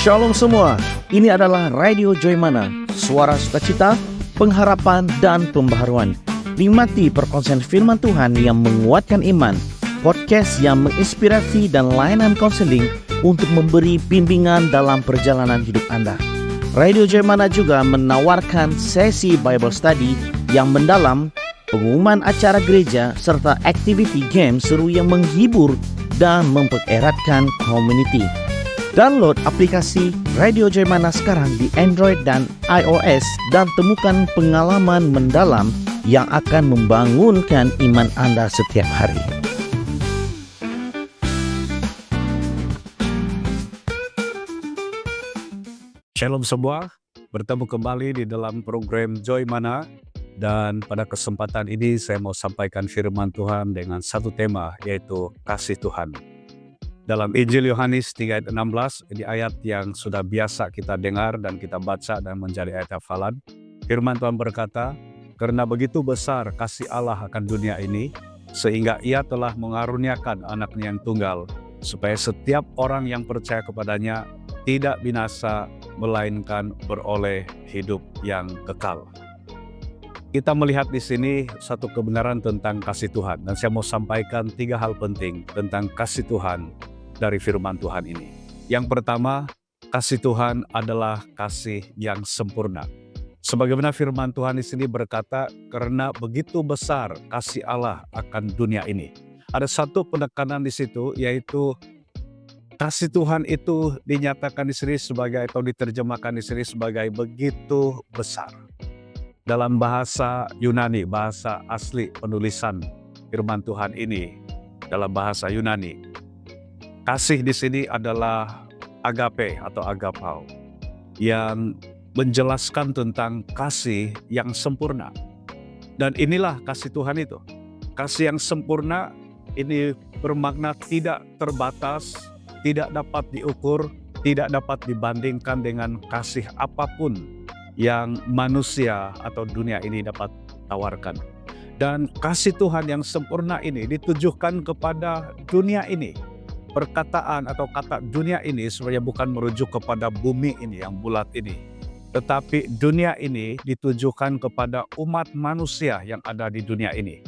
Shalom semua, ini adalah Radio Joymana, suara sukacita, pengharapan, dan pembaharuan. Nikmati perkongsian firman Tuhan yang menguatkan iman, podcast yang menginspirasi dan layanan konseling untuk memberi bimbingan dalam perjalanan hidup Anda. Radio Joymana juga menawarkan sesi Bible Study yang mendalam, pengumuman acara gereja, serta aktiviti game seru yang menghibur dan mempereratkan community. Download aplikasi Radio Joymana sekarang di Android dan iOS dan temukan pengalaman mendalam yang akan membangunkan iman Anda setiap hari. Shalom semua, bertemu kembali di dalam program Joymana, dan pada kesempatan ini saya mau sampaikan firman Tuhan dengan satu tema, yaitu kasih Tuhan. Dalam Injil Yohanes 3 ayat 16, ini ayat yang sudah biasa kita dengar dan kita baca dan menjadi ayat hafalan. Firman Tuhan berkata, "Karena begitu besar kasih Allah akan dunia ini, sehingga Ia telah mengaruniakan anaknya yang tunggal, supaya setiap orang yang percaya kepadanya tidak binasa, melainkan beroleh hidup yang kekal." Kita melihat di sini satu kebenaran tentang kasih Tuhan, dan saya mau sampaikan 3 hal penting tentang kasih Tuhan dari firman Tuhan ini. Yang pertama, kasih Tuhan adalah kasih yang sempurna. Sebagaimana firman Tuhan di sini berkata, karena begitu besar kasih Allah akan dunia ini. Ada satu penekanan di situ, yaitu kasih Tuhan itu dinyatakan di sini sebagai, atau diterjemahkan di sini sebagai begitu besar. Dalam bahasa Yunani, bahasa asli penulisan firman Tuhan ini dalam bahasa Yunani, kasih di sini adalah agape atau agapao, yang menjelaskan tentang kasih yang sempurna. Dan inilah kasih Tuhan itu. Kasih yang sempurna ini bermakna tidak terbatas, tidak dapat diukur, tidak dapat dibandingkan dengan kasih apapun yang manusia atau dunia ini dapat tawarkan. Dan kasih Tuhan yang sempurna ini ditujukan kepada dunia ini. Perkataan atau kata dunia ini sebenarnya bukan merujuk kepada bumi ini yang bulat ini, tetapi dunia ini ditujukan kepada umat manusia yang ada di dunia ini.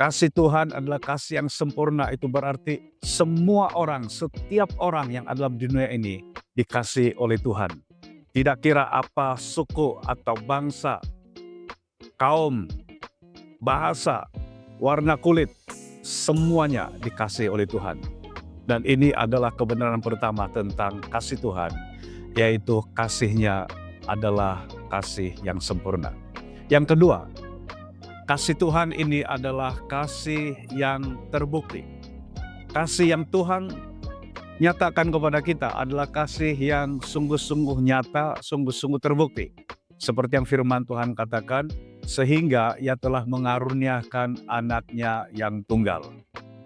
Kasih Tuhan adalah kasih yang sempurna, itu berarti semua orang, setiap orang yang ada di dunia ini dikasih oleh Tuhan. Tidak kira apa suku atau bangsa, kaum, bahasa, warna kulit, semuanya dikasih oleh Tuhan. Dan ini adalah kebenaran pertama tentang kasih Tuhan, yaitu kasih-Nya adalah kasih yang sempurna. Yang kedua, kasih Tuhan ini adalah kasih yang terbukti. Kasih yang Tuhan nyatakan kepada kita adalah kasih yang sungguh-sungguh nyata, sungguh-sungguh terbukti. Seperti yang firman Tuhan katakan, sehingga Ia telah mengaruniakan anaknya yang tunggal.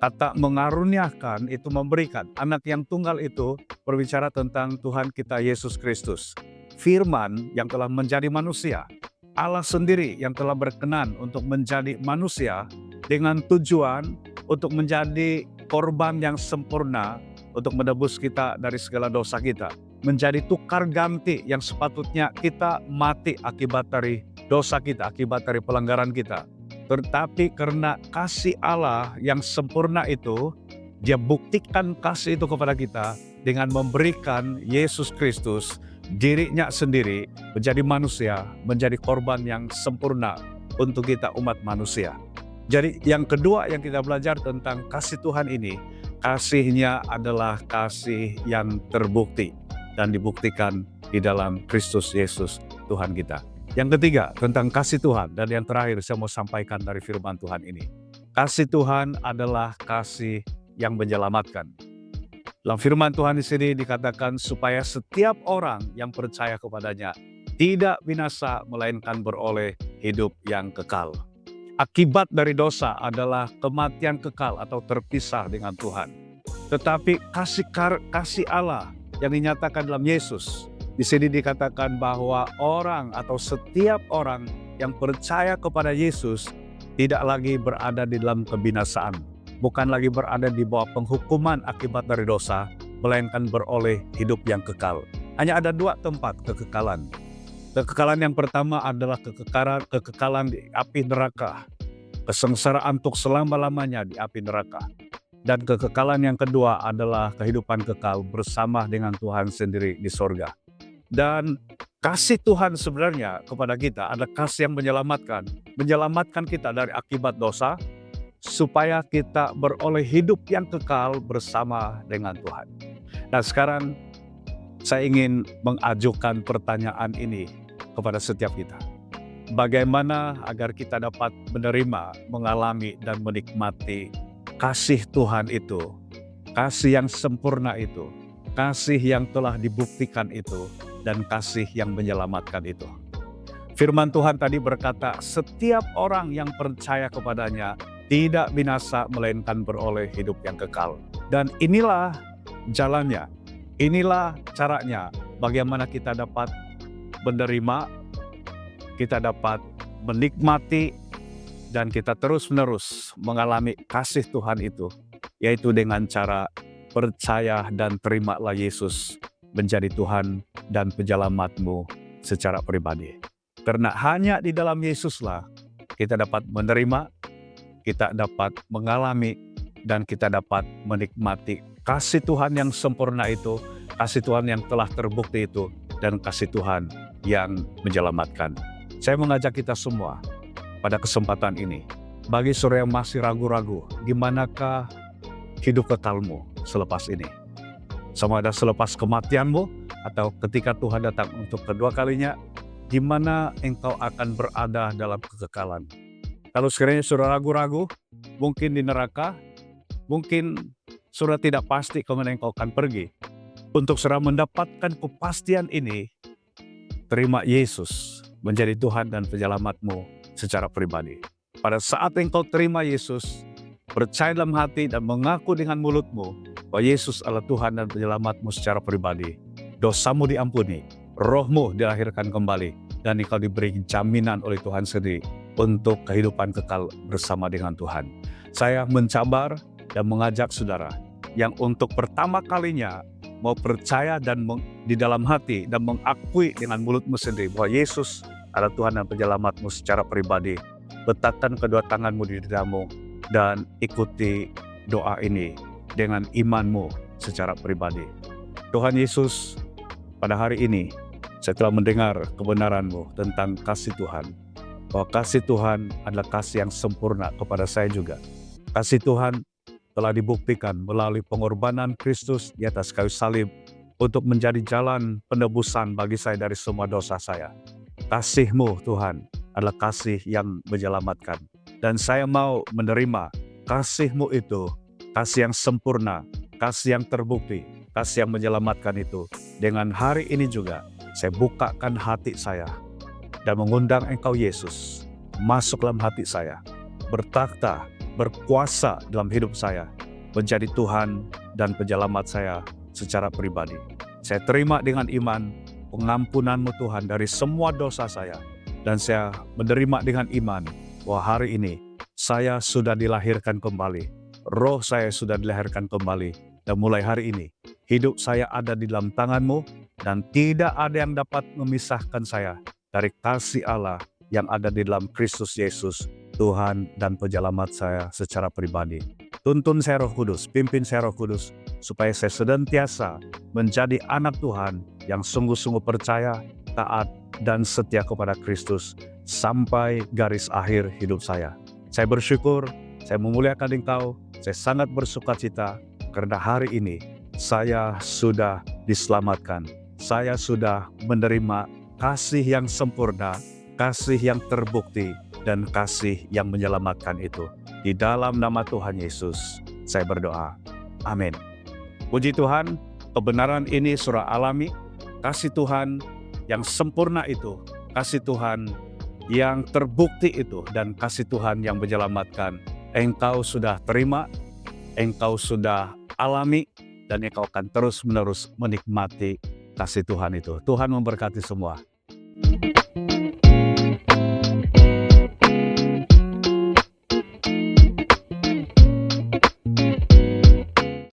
Kata mengaruniakan itu memberikan. Anak yang tunggal itu berbicara tentang Tuhan kita Yesus Kristus. Firman yang telah menjadi manusia. Allah sendiri yang telah berkenan untuk menjadi manusia dengan tujuan untuk menjadi korban yang sempurna untuk menebus kita dari segala dosa kita. Menjadi tukar ganti yang sepatutnya kita mati akibat dari dosa kita, akibat dari pelanggaran kita. Tetapi karena kasih Allah yang sempurna itu, Dia buktikan kasih itu kepada kita dengan memberikan Yesus Kristus, dirinya sendiri, menjadi manusia, menjadi korban yang sempurna untuk kita umat manusia. Jadi yang kedua yang kita belajar tentang kasih Tuhan ini, kasih-Nya adalah kasih yang terbukti dan dibuktikan di dalam Kristus Yesus Tuhan kita. Yang ketiga, tentang kasih Tuhan. Dan yang terakhir, saya mau sampaikan dari firman Tuhan ini. Kasih Tuhan adalah kasih yang menyelamatkan. Dalam firman Tuhan di sini dikatakan, supaya setiap orang yang percaya kepadanya tidak binasa, melainkan beroleh hidup yang kekal. Akibat dari dosa adalah kematian kekal atau terpisah dengan Tuhan. Tetapi kasih Allah yang dinyatakan dalam Yesus, di sini dikatakan bahwa orang atau setiap orang yang percaya kepada Yesus tidak lagi berada di dalam kebinasaan, bukan lagi berada di bawah penghukuman akibat dari dosa, melainkan beroleh hidup yang kekal. Hanya ada dua tempat kekekalan. Kekekalan yang pertama adalah kekekalan di api neraka. Kesengsaraan untuk selama-lamanya di api neraka. Dan kekekalan yang kedua adalah kehidupan kekal bersama dengan Tuhan sendiri di sorga. Dan kasih Tuhan sebenarnya kepada kita ada kasih yang menyelamatkan kita dari akibat dosa, supaya kita beroleh hidup yang kekal bersama dengan Tuhan. Nah sekarang saya ingin mengajukan pertanyaan ini kepada setiap kita. Bagaimana agar kita dapat menerima, mengalami, dan menikmati kasih Tuhan itu, kasih yang sempurna itu, kasih yang telah dibuktikan itu, dan kasih yang menyelamatkan itu. Firman Tuhan tadi berkata, setiap orang yang percaya kepadanya tidak binasa melainkan beroleh hidup yang kekal. Dan inilah jalannya, inilah caranya bagaimana kita dapat menerima, kita dapat menikmati, dan kita terus-menerus mengalami kasih Tuhan itu, yaitu dengan cara percaya dan terimalah Yesus menjadi Tuhan dan penyelamatmu secara pribadi. Karena hanya di dalam Yesuslah kita dapat menerima, kita dapat mengalami, dan kita dapat menikmati kasih Tuhan yang sempurna itu, kasih Tuhan yang telah terbukti itu, dan kasih Tuhan yang menyelamatkan. Saya mengajak kita semua pada kesempatan ini, bagi saudara yang masih ragu-ragu, gimanakah hidup kekalmu selepas ini? Sama ada selepas kematianmu, atau ketika Tuhan datang untuk kedua kalinya, di mana engkau akan berada dalam kekekalan? Kalau sekiranya saudara ragu-ragu, mungkin di neraka, mungkin saudara tidak pasti kemana engkau akan pergi. Untuk saudara mendapatkan kepastian ini, terima Yesus menjadi Tuhan dan penyelamatmu secara pribadi. Pada saat engkau terima Yesus, percaya dalam hati dan mengaku dengan mulutmu bahwa Yesus adalah Tuhan dan penyelamatmu secara pribadi, dosamu diampuni, rohmu dilahirkan kembali, dan engkau diberi jaminan oleh Tuhan sendiri untuk kehidupan kekal bersama dengan Tuhan. Saya mencabar dan mengajak saudara yang untuk pertama kalinya mau percaya dan di dalam hati dan mengakui dengan mulutmu sendiri bahwa Yesus adalah Tuhan dan penyelamatmu secara pribadi. Letakkan kedua tanganmu di dadamu dan ikuti doa ini dengan imanmu secara pribadi. Tuhan Yesus, pada hari ini saya telah mendengar kebenaran-Mu tentang kasih Tuhan, bahwa kasih Tuhan adalah kasih yang sempurna kepada saya juga. Kasih Tuhan telah dibuktikan melalui pengorbanan Kristus di atas kayu salib untuk menjadi jalan penebusan bagi saya dari semua dosa saya. Kasih-Mu Tuhan adalah kasih yang menyelamatkan. Dan saya mau menerima kasih-Mu itu, kasih yang sempurna, kasih yang terbukti, kasih yang menyelamatkan itu. Dengan hari ini juga, saya bukakan hati saya dan mengundang Engkau Yesus masuk dalam hati saya, bertakhta, berkuasa dalam hidup saya, menjadi Tuhan dan penyelamat saya secara pribadi. Saya terima dengan iman pengampunan-Mu Tuhan dari semua dosa saya, dan saya menerima dengan iman bahwa hari ini saya sudah dilahirkan kembali, roh saya sudah dilahirkan kembali, dan mulai hari ini hidup saya ada di dalam tangan-Mu, dan tidak ada yang dapat memisahkan saya dari kasih Allah yang ada di dalam Kristus Yesus, Tuhan dan penyelamat saya secara pribadi. Tuntun saya Roh Kudus, pimpin saya Roh Kudus, supaya saya senantiasa menjadi anak Tuhan yang sungguh-sungguh percaya, taat, dan setia kepada Kristus sampai garis akhir hidup saya. Saya bersyukur, saya memuliakan Engkau, saya sangat bersukacita karena hari ini saya sudah diselamatkan. Saya sudah menerima kasih yang sempurna, kasih yang terbukti, dan kasih yang menyelamatkan itu. Di dalam nama Tuhan Yesus, saya berdoa. Amin. Puji Tuhan, kebenaran ini surah alami, kasih Tuhan yang sempurna itu, kasih Tuhan yang terbukti itu, dan kasih Tuhan yang menyelamatkan. Engkau sudah terima, engkau sudah alami, dan engkau akan terus-menerus menikmati kasih Tuhan itu. Tuhan memberkati semua.